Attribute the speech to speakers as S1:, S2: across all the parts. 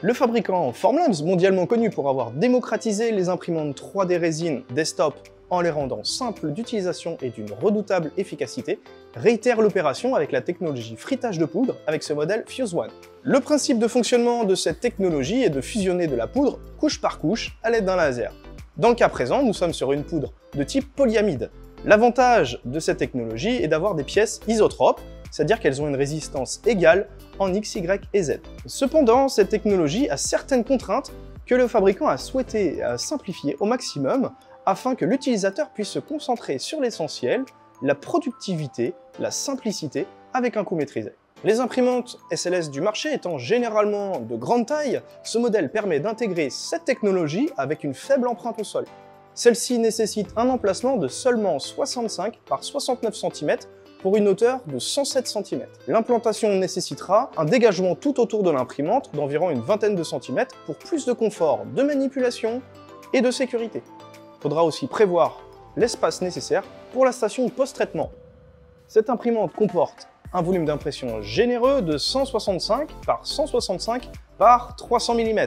S1: Le fabricant Formlabs, mondialement connu pour avoir démocratisé les imprimantes 3D résine desktop en les rendant simples d'utilisation et d'une redoutable efficacité, réitère l'opération avec la technologie frittage de poudre avec ce modèle Fuse One. Le principe de fonctionnement de cette technologie est de fusionner de la poudre couche par couche à l'aide d'un laser. Dans le cas présent, nous sommes sur une poudre de type polyamide. L'avantage de cette technologie est d'avoir des pièces isotropes, c'est-à-dire qu'elles ont une résistance égale en X, Y et Z. Cependant, cette technologie a certaines contraintes que le fabricant a souhaité simplifier au maximum afin que l'utilisateur puisse se concentrer sur l'essentiel, la productivité, la simplicité avec un coût maîtrisé. Les imprimantes SLS du marché étant généralement de grande taille, ce modèle permet d'intégrer cette technologie avec une faible empreinte au sol. Celle-ci nécessite un emplacement de seulement 65 par 69 cm pour une hauteur de 107 cm. L'implantation nécessitera un dégagement tout autour de l'imprimante d'environ une vingtaine de centimètres pour plus de confort de manipulation et de sécurité. Il faudra aussi prévoir l'espace nécessaire pour la station post-traitement. Cette imprimante comporte un volume d'impression généreux de 165 par 165 par 300 mm,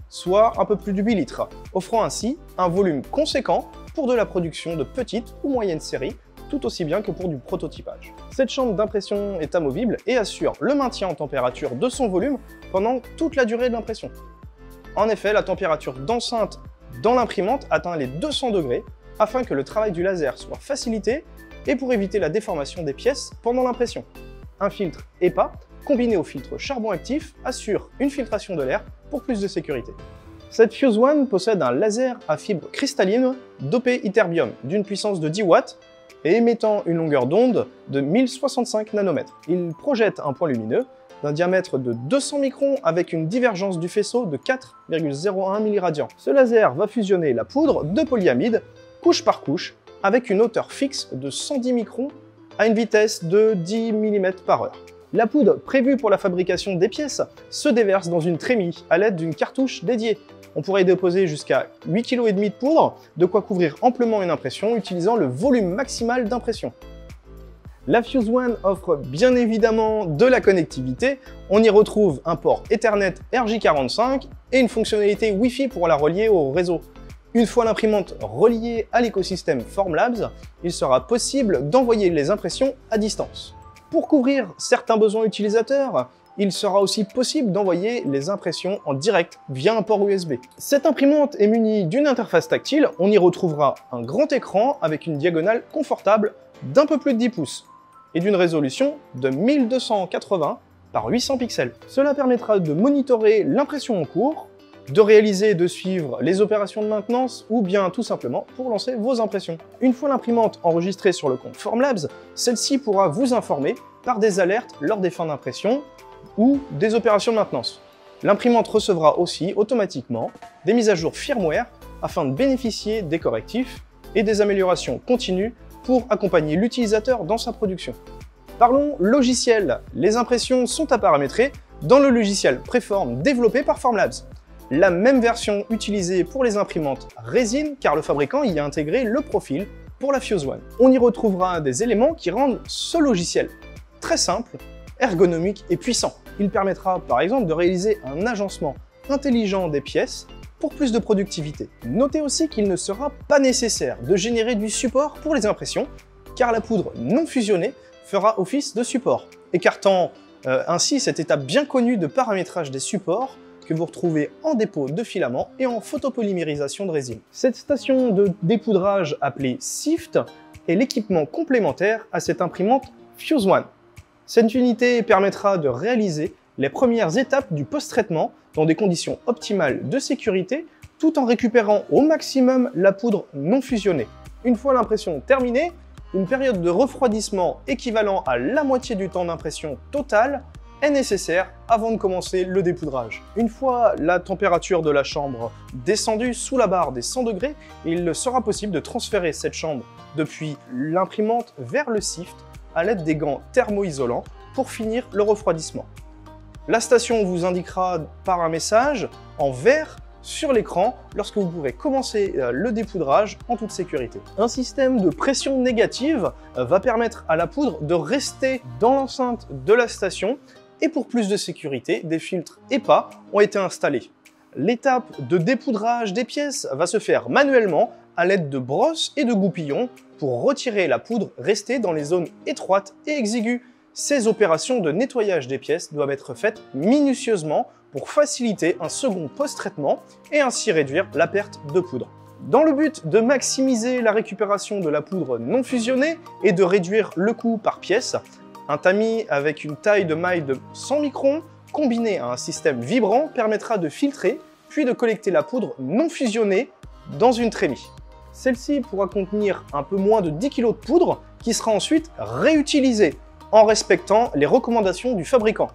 S1: soit un peu plus de 8 litres, offrant ainsi un volume conséquent pour de la production de petites ou moyennes séries, tout aussi bien que pour du prototypage. Cette chambre d'impression est amovible et assure le maintien en température de son volume pendant toute la durée de l'impression. En effet, la température d'enceinte dans l'imprimante atteint les 200 degrés afin que le travail du laser soit facilité et pour éviter la déformation des pièces pendant l'impression. Un filtre EPA combiné au filtre charbon actif assure une filtration de l'air pour plus de sécurité. Cette Fuse One possède un laser à fibre cristalline dopé ytterbium d'une puissance de 10 watts et émettant une longueur d'onde de 1065 nanomètres. Il projette un point lumineux d'un diamètre de 200 microns avec une divergence du faisceau de 4,01 milliradians. Ce laser va fusionner la poudre de polyamide couche par couche avec une hauteur fixe de 110 microns à une vitesse de 10 mm par heure. La poudre prévue pour la fabrication des pièces se déverse dans une trémie à l'aide d'une cartouche dédiée. On pourrait y déposer jusqu'à 8,5 kg de poudre, de quoi couvrir amplement une impression utilisant le volume maximal d'impression. La Fuse One offre bien évidemment de la connectivité. On y retrouve un port Ethernet RJ45 et une fonctionnalité Wi-Fi pour la relier au réseau. Une fois l'imprimante reliée à l'écosystème Formlabs, il sera possible d'envoyer les impressions à distance. Pour couvrir certains besoins utilisateurs, il sera aussi possible d'envoyer les impressions en direct via un port USB. Cette imprimante est munie d'une interface tactile, on y retrouvera un grand écran avec une diagonale confortable d'un peu plus de 10 pouces et d'une résolution de 1280 par 800 pixels. Cela permettra de monitorer l'impression en cours, de réaliser et de suivre les opérations de maintenance ou bien tout simplement pour lancer vos impressions. Une fois l'imprimante enregistrée sur le compte Formlabs, celle-ci pourra vous informer par des alertes lors des fins d'impression ou des opérations de maintenance. L'imprimante recevra aussi automatiquement des mises à jour firmware afin de bénéficier des correctifs et des améliorations continues pour accompagner l'utilisateur dans sa production. Parlons logiciel. Les impressions sont à paramétrer dans le logiciel Preform développé par Formlabs. La même version utilisée pour les imprimantes résine car le fabricant y a intégré le profil pour la Fuse One. On y retrouvera des éléments qui rendent ce logiciel très simple, ergonomique et puissant. Il permettra par exemple de réaliser un agencement intelligent des pièces pour plus de productivité. Notez aussi qu'il ne sera pas nécessaire de générer du support pour les impressions car la poudre non fusionnée fera office de support, écartant ainsi cette étape bien connue de paramétrage des supports que vous retrouvez en dépôt de filaments et en photopolymérisation de résine. Cette station de dépoudrage appelée SIFT est l'équipement complémentaire à cette imprimante Fuse One. Cette unité permettra de réaliser les premières étapes du post-traitement dans des conditions optimales de sécurité tout en récupérant au maximum la poudre non fusionnée. Une fois l'impression terminée, une période de refroidissement équivalent à la moitié du temps d'impression totale est nécessaire avant de commencer le dépoudrage. Une fois la température de la chambre descendue sous la barre des 100 degrés, il sera possible de transférer cette chambre depuis l'imprimante vers le SIFT à l'aide des gants thermo-isolants pour finir le refroidissement. La station vous indiquera par un message en vert sur l'écran lorsque vous pourrez commencer le dépoudrage en toute sécurité. Un système de pression négative va permettre à la poudre de rester dans l'enceinte de la station et pour plus de sécurité, des filtres EPA ont été installés. L'étape de dépoudrage des pièces va se faire manuellement à l'aide de brosses et de goupillons pour retirer la poudre restée dans les zones étroites et exiguës. Ces opérations de nettoyage des pièces doivent être faites minutieusement pour faciliter un second post-traitement et ainsi réduire la perte de poudre. Dans le but de maximiser la récupération de la poudre non fusionnée et de réduire le coût par pièce, un tamis avec une taille de maille de 100 microns combiné à un système vibrant permettra de filtrer puis de collecter la poudre non fusionnée dans une trémie. Celle-ci pourra contenir un peu moins de 10 kg de poudre qui sera ensuite réutilisée en respectant les recommandations du fabricant.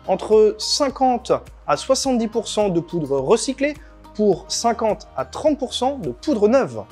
S1: Entre 50 à 70% de poudre recyclée pour 50 à 30% de poudre neuve.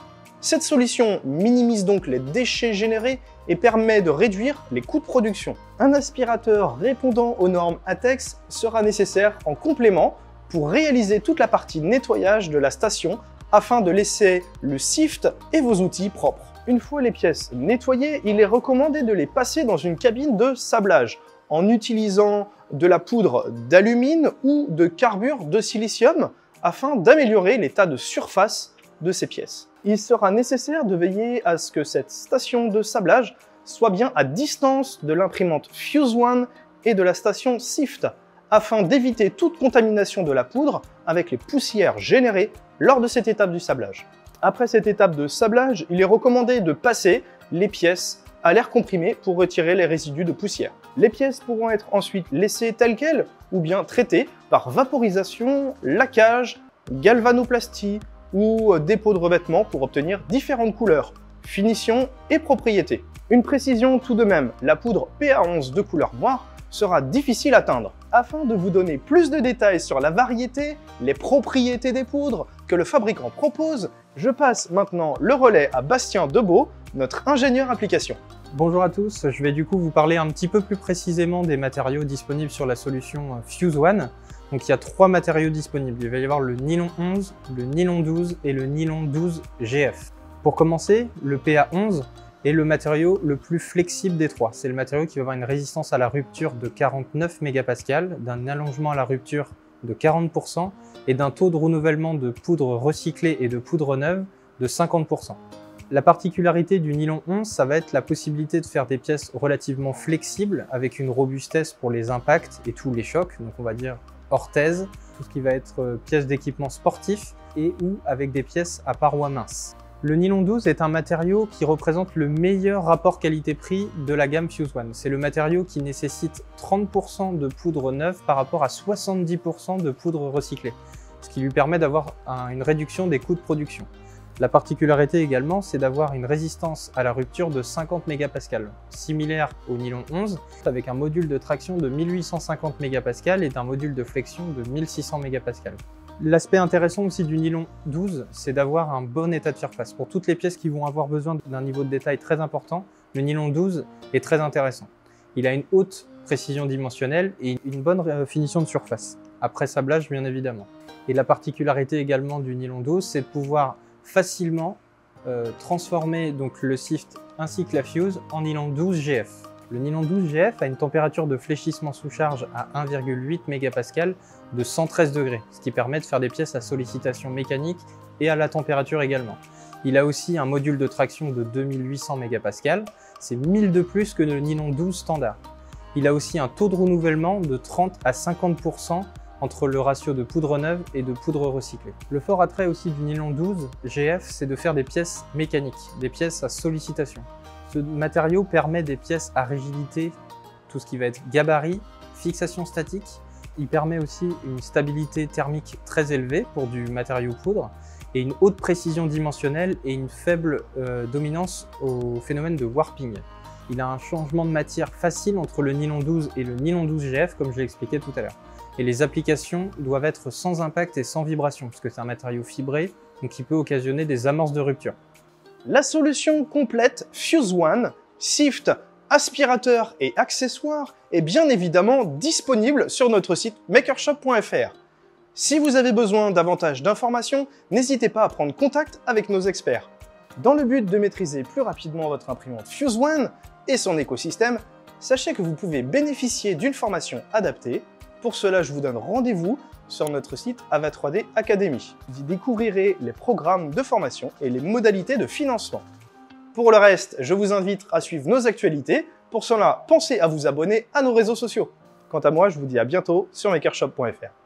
S1: Cette solution minimise donc les déchets générés et permet de réduire les coûts de production. Un aspirateur répondant aux normes ATEX sera nécessaire en complément pour réaliser toute la partie nettoyage de la station afin de laisser le sift et vos outils propres. Une fois les pièces nettoyées, il est recommandé de les passer dans une cabine de sablage en utilisant de la poudre d'alumine ou de carbure de silicium afin d'améliorer l'état de surface de ces pièces. Il sera nécessaire de veiller à ce que cette station de sablage soit bien à distance de l'imprimante FuseOne et de la station SIFT, afin d'éviter toute contamination de la poudre avec les poussières générées lors de cette étape du sablage. Après cette étape de sablage, il est recommandé de passer les pièces à l'air comprimé pour retirer les résidus de poussière. Les pièces pourront être ensuite laissées telles quelles ou bien traitées par vaporisation, laquage, galvanoplastie ou dépôt de revêtement pour obtenir différentes couleurs, finitions et propriétés. Une précision tout de même, la poudre PA11 de couleur noire sera difficile à atteindre. Afin de vous donner plus de détails sur la variété, les propriétés des poudres que le fabricant propose, je passe maintenant le relais à Bastien Debeau, notre ingénieur application.
S2: Bonjour à tous, je vais du coup vous parler un petit peu plus précisément des matériaux disponibles sur la solution FuseOne. Donc il y a 3 matériaux disponibles, il va y avoir le nylon 11, le nylon 12 et le nylon 12 GF. Pour commencer, le PA11 est le matériau le plus flexible des 3. C'est le matériau qui va avoir une résistance à la rupture de 49 mégapascales, d'un allongement à la rupture de 40% et d'un taux de renouvellement de poudre recyclée et de poudre neuve de 50%. La particularité du nylon 11, ça va être la possibilité de faire des pièces relativement flexibles avec une robustesse pour les impacts et tous les chocs, donc on va dire orthèse, tout ce qui va être pièces d'équipement sportif et ou avec des pièces à parois minces. Le nylon 12 est un matériau qui représente le meilleur rapport qualité-prix de la gamme FuseOne. C'est le matériau qui nécessite 30% de poudre neuve par rapport à 70% de poudre recyclée, ce qui lui permet d'avoir une réduction des coûts de production. La particularité également, c'est d'avoir une résistance à la rupture de 50 mégapascales, similaire au nylon 11, avec un module de traction de 1850 mégapascales et d'un module de flexion de 1600 mégapascales. L'aspect intéressant aussi du nylon 12, c'est d'avoir un bon état de surface. Pour toutes les pièces qui vont avoir besoin d'un niveau de détail très important, le nylon 12 est très intéressant. Il a une haute précision dimensionnelle et une bonne finition de surface, après sablage bien évidemment. Et la particularité également du nylon 12, c'est de pouvoir facilement transformer donc le SIFT ainsi que la Fuse en nylon 12 GF. Le nylon 12 GF a une température de fléchissement sous charge à 1,8 mégapascal de 113 degrés, ce qui permet de faire des pièces à sollicitation mécanique et à la température également. Il a aussi un module de traction de 2800 mégapascal, c'est 1000 de plus que le nylon 12 standard. Il a aussi un taux de renouvellement de 30 à 50% entre le ratio de poudre neuve et de poudre recyclée. Le fort attrait aussi du nylon 12 GF, c'est de faire des pièces mécaniques, des pièces à sollicitation. Ce matériau permet des pièces à rigidité, tout ce qui va être gabarit, fixation statique. Il permet aussi une stabilité thermique très élevée pour du matériau poudre et une haute précision dimensionnelle et une faible dominance au phénomène de warping. Il a un changement de matière facile entre le nylon 12 et le nylon 12 GF, comme je l'ai expliqué tout à l'heure. Et les applications doivent être sans impact et sans vibration, puisque c'est un matériau fibré, donc qui peut occasionner des amorces de rupture.
S1: La solution complète FuseOne, SIFT, aspirateur et accessoires est bien évidemment disponible sur notre site makershop.fr. Si vous avez besoin davantage d'informations, n'hésitez pas à prendre contact avec nos experts. Dans le but de maîtriser plus rapidement votre imprimante FuseOne et son écosystème, sachez que vous pouvez bénéficier d'une formation adaptée. Pour cela, je vous donne rendez-vous sur notre site Ava 3D Academy. Vous y découvrirez les programmes de formation et les modalités de financement. Pour le reste, je vous invite à suivre nos actualités. Pour cela, pensez à vous abonner à nos réseaux sociaux. Quant à moi, je vous dis à bientôt sur makershop.fr.